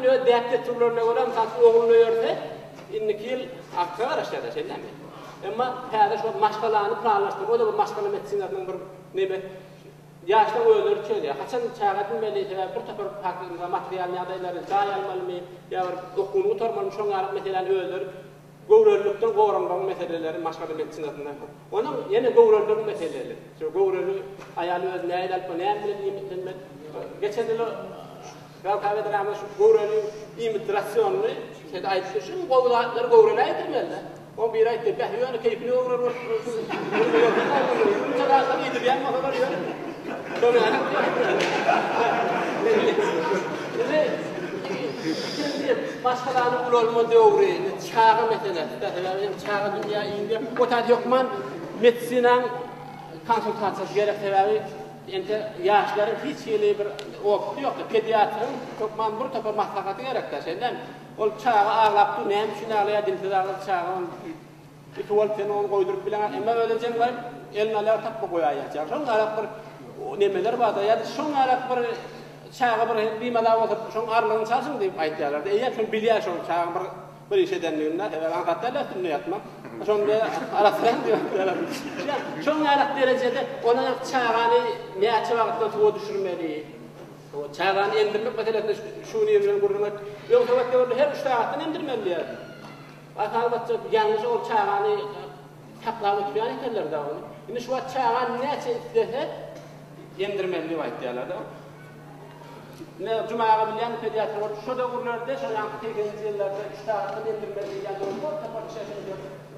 bile dert turlarına göre sanki oğlunu örse 2 yıl akça var aşağıda şeyler mi? Ama hada şu maşkalarını planlaştırdı. O da bu maşkalı medsinatının bir nebe yaşta öldürür söylüyor. Haçan çağatın belli bir topar farklı materyal adayları dayalmalı mı? Ya okunu tormanın şoňalyk meselelerini öldürür. Gowrörlükden gowrandan meseleleri maşkalı medsinatında. Onun yine gowrörlük meseleleri. Şu gowrörlük ayalı öz näil alıp näil bilen geçen yıl Galkavet Ramos gowrörlük imitasyonunu şeyde aytdı. Şu gowralar gowralaydı. O bir ay tepeh yani keyfini gowrör. Bunu çağırsan iyidir yani masa var ya. Sonra şimdi başkalarının ulolma döwri, çağı mesele, çağı dünya indi. O tadı yokman medisinan konsultasiyası gerek sebebi ente yaşların hiç yeli bir oktu yok. Pediatrın yokman bir topar maslahatı gerek de şeyden. Ol çağı ağlaptı, nem şunu alaya dilde ağlap çağı iki volten onu koydurup bilen ama öylece var elini alaya tapıp koyacak. Şoň alap bir nemeler var da ya şoň alap bir çağı bir bimalar olsa şoň arlygyny çalsın diýip aýtýarlar. Eýer şoň bilýär şoň çağı bir iş edenliginden hemen anlatlarlar tünne yatmam. Şoň da arasından diýerler. Şoň alap derecede ona çağany näçe wagtda tuwa düşürmeli. O çağany endirmek meselesinde şunu bilen gurulmak. Ýoksa wagtda her 3 saatdan endirmeli. Albatta yalnız o çağany taplap oturýan ekenler de onu. Indi şu çağany näçe istese endirmeli aýtýarlar da. Ne cumaga bilen pediatr var. Şu da gurlarda şu ýanky tekinji ýerlerde 3 saatdan endirmeli diýen dogma tapar şeýle.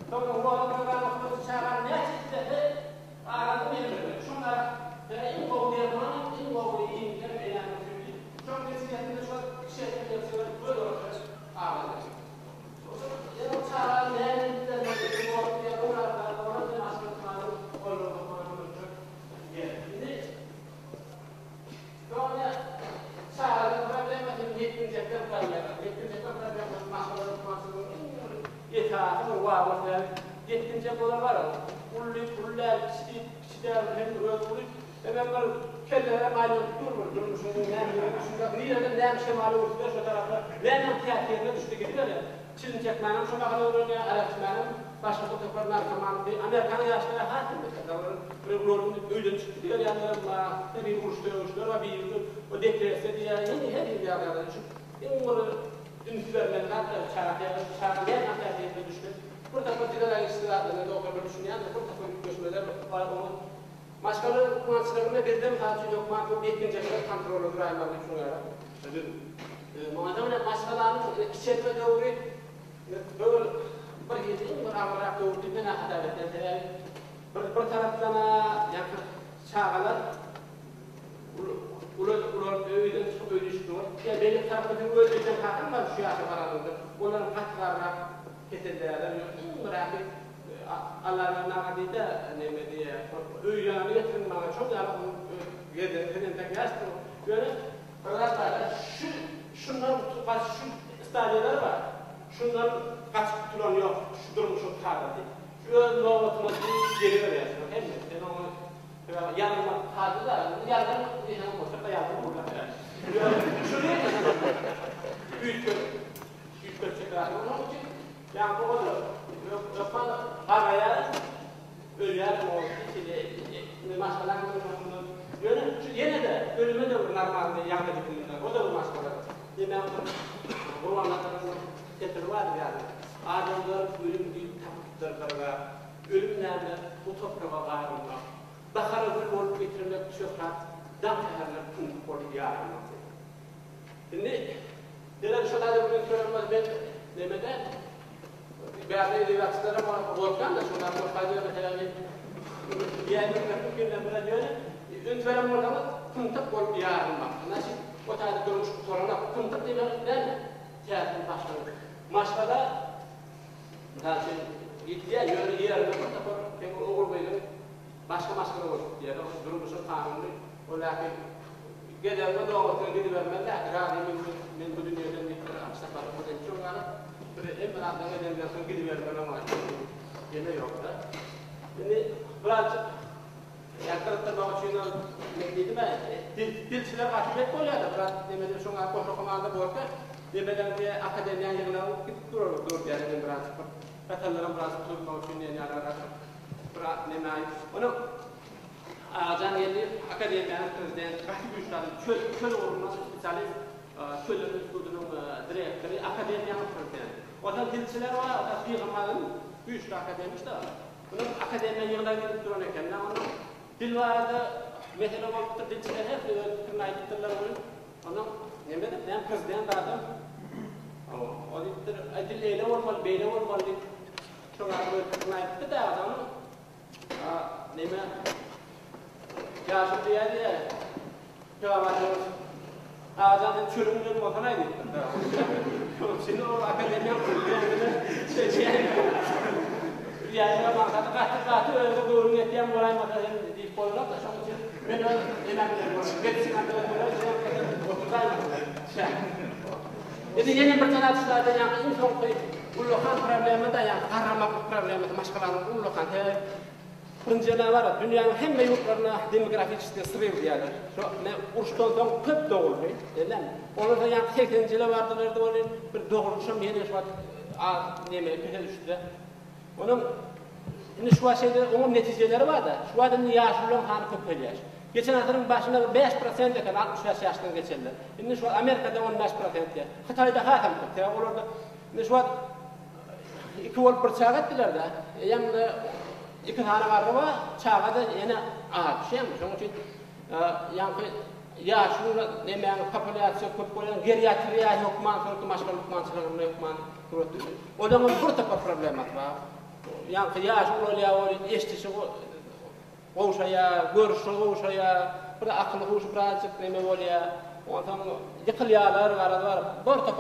Sonra bu adamlar çağany näçe istese aradan endirmeli. Şunlar in gowdyýan, in gowdyýan eýan. Şoň meselelerinde şu şeýle ýaşaýar böyle olur. Ağlar. Yetkince kolar var. Kullar, kişiler, hem öldürür. Hemen var, kellere malum durmuşsun. Niye neymişe malum olsun, şu tarafta. Neyden tiyatriyerine düştü gidiyor ya. Çizim çekmenim, şu kadar öğreniyor, araştırmanım. Başka fotoğraflar zamanı değil. Amerikan'ın yaşlara hakim mesela. Rolun öyle çıktı diyor yani. Bir uçtu, bir yıldır. O depresi diye, her yıl yapıyorlar. En umarı ünlülerden çağırmayan antariyete düştü. Burada partiler istiradlarında o kadar düşünüyor. Burada görüşmeler var onun. Başkaları kullanıcılarına birden tatil yok. Bu ikinci kontrolü duraymalı düşünüyorlar. Muhtemelen başkalarının içeride doğru böyle bir yediğin bir amarak doğru bir hadavetler. Bir taraftan yakın çağalar ulan öyle çok öyle işliyor. Ya benim tarafımın öldüğünden kalkın var şu yaşa varalımda. Onların katkılarına kesildiler. Bırakıp Allah'ın nâdide ne diye öğrenmeyi getirmeye çok yardım yedirdiğinden tekrar böyle arkadaşlar şundan kaç şu stadyeler var. Şundan kaç tutulan yok. Şu durum çok tarihli. Şu novatımızı geri veriyorsun. Hem de yanıma tadılar. Yardım diyeceğim olsa da yardım burada. Şuraya büyük ölçekler. Onun için yani bu olur. Yoksa araya ölüler o içinde maşkalar yine de ölüme de normalde yanında gittiğinde o da bu maşkalar. Yine bu anlatılan getiri var yani. Adamlar ölüm değil tapıklarına, ölümlerle bu toprağa bağırmak, bakarızı olup getirmek şöhret, damteherler kunduk olup yararmak. Şimdi, neler şu da bugün söylenmez ben demeden, bazı edebiyatçılara korkan da şunlar korkacıyor mesela yeğenlikle böyle diyor ün veren ortamı kunduk olup yararmak. Nasıl? O tarzda durmuş sorana kunduk demekten tiyatronun başladı. Maşkada gittiği yerine mutlaka pek olur böyle başka maşkada olur diye durmuşun kanunu o lakin geldiğinde doğrultuya gidivermezler. Ben bu dünyadan bir aksakarı potensiyon var. En bıraktan geldiğinden sonra gidivermem var. Yine yok da. Şimdi birazcık yakınlıkta bağışıyla ne dedim ben? Dilçiler kaçıp et oluyor da. Biraz demedim şuna koşu komanda borka. Demeden diye akademiya yığına gidip durur yani biraz. Katalların biraz turma için yani arasında. Bura nemay. Onu Ağacan yerli akademiyanın prezidenti Fatih Güçler'in çöl uğruna spesialist çöllerin studunun direktörü akademiyanın prezidenti. Odan dilçiler var, Yığılmanın güçlü akademisi de var. Bunun akademiya yığına gidip duran eken. Onun dil vardı, mesela oluktur dilçiler hep kırnay gittiler onun. Onun nemedim, ben prezident adam. O dittir, dil eyle olmalı, beyle olmalı deyip çoğun adı kırnay gitti de adamın. Neme yaşım diyedi ya, cevap ediyoruz. Ağzından çürümünün motoruna gitti. Şimdi o akademiya kuruluyordum. Riyayla maksadı katı öyle doğru ettiğim olay maksadı deyip koyuyorlar da şu için ben öyle elimden geçsin antrenörler oturtayım. Jadi yeni bir tanatçılarda yani insan ulukan problemi de yani kahramak problemi de maşkalanın ulukan Pırıncılar var, dünyanın hem de yurtlarına demografik sırrı diyorlar. Uçtan sonra köp doğuldu, değil mi? Onun da yani tekninciler vardılar da onun bir doğruluşum yeni şu an neme köşe düştü. Onun şimdi şu şeyde onun neticeleri var da, şu adamın yaşlıların hanı köp oluyor. Geçen asırın başında 5% eken 65 yaştan geçerler. Şimdi şu Amerika'da 15% ya. Hatay'da hatam köp ya. Orada şimdi şu an 2 volt bir çağ ettiler de. Yani İki tane var ama çağa da yine ağır şey mi? Onun için yani yaşlı nemeyen popülasyon köp olan geriatriya hükman sonra başka hükmançılarına hükman kuruldu. O zaman burada bir problem var. Yani yaşlı oluyor, eştisi oluşaya, görüşü oluşaya, burada akıllı oluşu birazcık neme oluyor. Ondan yıkılyalar var, burada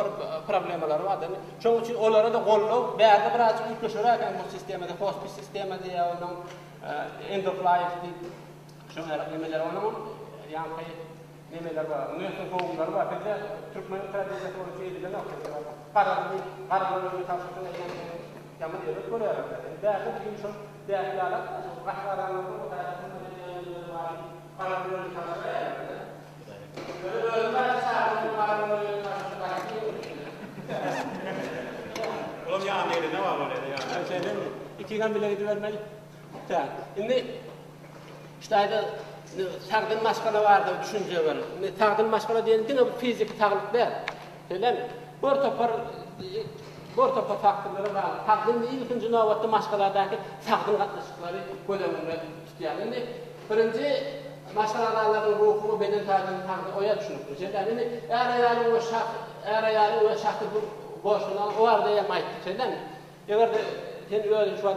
problemler var. Çünkü için onlara da gollu, bazı birazcık yıkışıraken bu sistemde, hospice sistemde ya onun end of life şunlar nemeler onun yani nemeler var, nüfus olumları var. Bir de Türkmen tradisyonu olan şeyleri de var. Kararlı tavsiyeler yani yaman diyoruz böyle yapıyorlar. Bazı bir şey değerliler, kahramanlar o tarafından var. Kararlı tavsiyeler. Oğlum yani ne var öyle yani? Şeyden iki gün bile gidivermeli. Şimdi işte ayda takdim maskara vardı, düşünce var. Takdim maskara deyince bu fizik taklit der. Öyle mi? Bortopa faktörleri var. Takdimde ilkinci nöbette maskaralardaki takdim katlaşıkları bölümünde tutuyor. Şimdi birinci maskaraların ruhu beden takdim oya düşünüp. Yani eğer ayarı o şahtı boşluğundan o arada yamaydı. Şeyden mi? Eğer de sen öyle şu an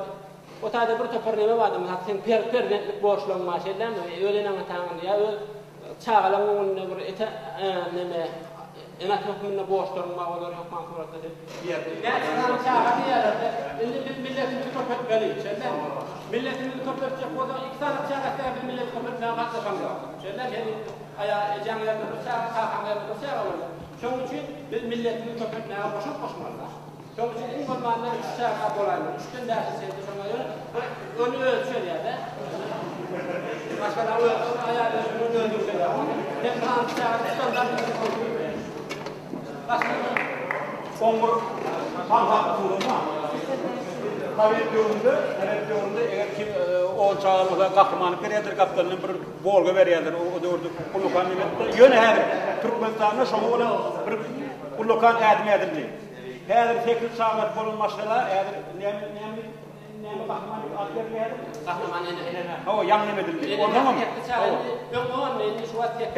o tane bir topar neme vardı mı? Sen perventlik boşluğun var şeyden mi? Öyle neme tanrı ya öyle çağalan onun bir ete neme enak hükmünde boşluğun var olur hükman suratı diye. Yani sana çağalan yerlerde milletimizi köpetmeli. Şeyden mi? Milletimizi köpetecek o zaman iki tane çağalan bir millet köpetmeye katlaşamıyor. Şeyden yani canlılarda bir çağalanlarda bir çağalan Şunun için biz milletimizi köpetmeye koşmalılar. Şunun için en olmayanlar 3 çağalan olaylar. 3 gün dersi sevdi sonra önü ölçüyor yerde. Başkalar ölçüyor, ayarlar önü öldürüyor. Hep hangi çağalan standart bir Başkalar Onur hangi kurulma? Evet yolunda eğer ki o çağımıza kahramanlık veriyordur, kaptanın bir bolga veriyordur, o doğru kullukan nimette. Yöne her Türkmenistan'da şunu olan bir kullukan edmeyedir diye. Eğer teknik sağlık bulunmazsa, eğer neymi kahramanlık adları veriyordur? kahraman ene. O yan nemedir diye. O tamam mı? Yok o an neyini şu an tek.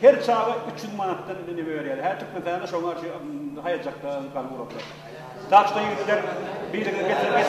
Her çağa 300 manattan ne veriyor. Her Türkmenistan'da şunu hayacakta kalır orada. Taşta yürüdüler, bir de getiren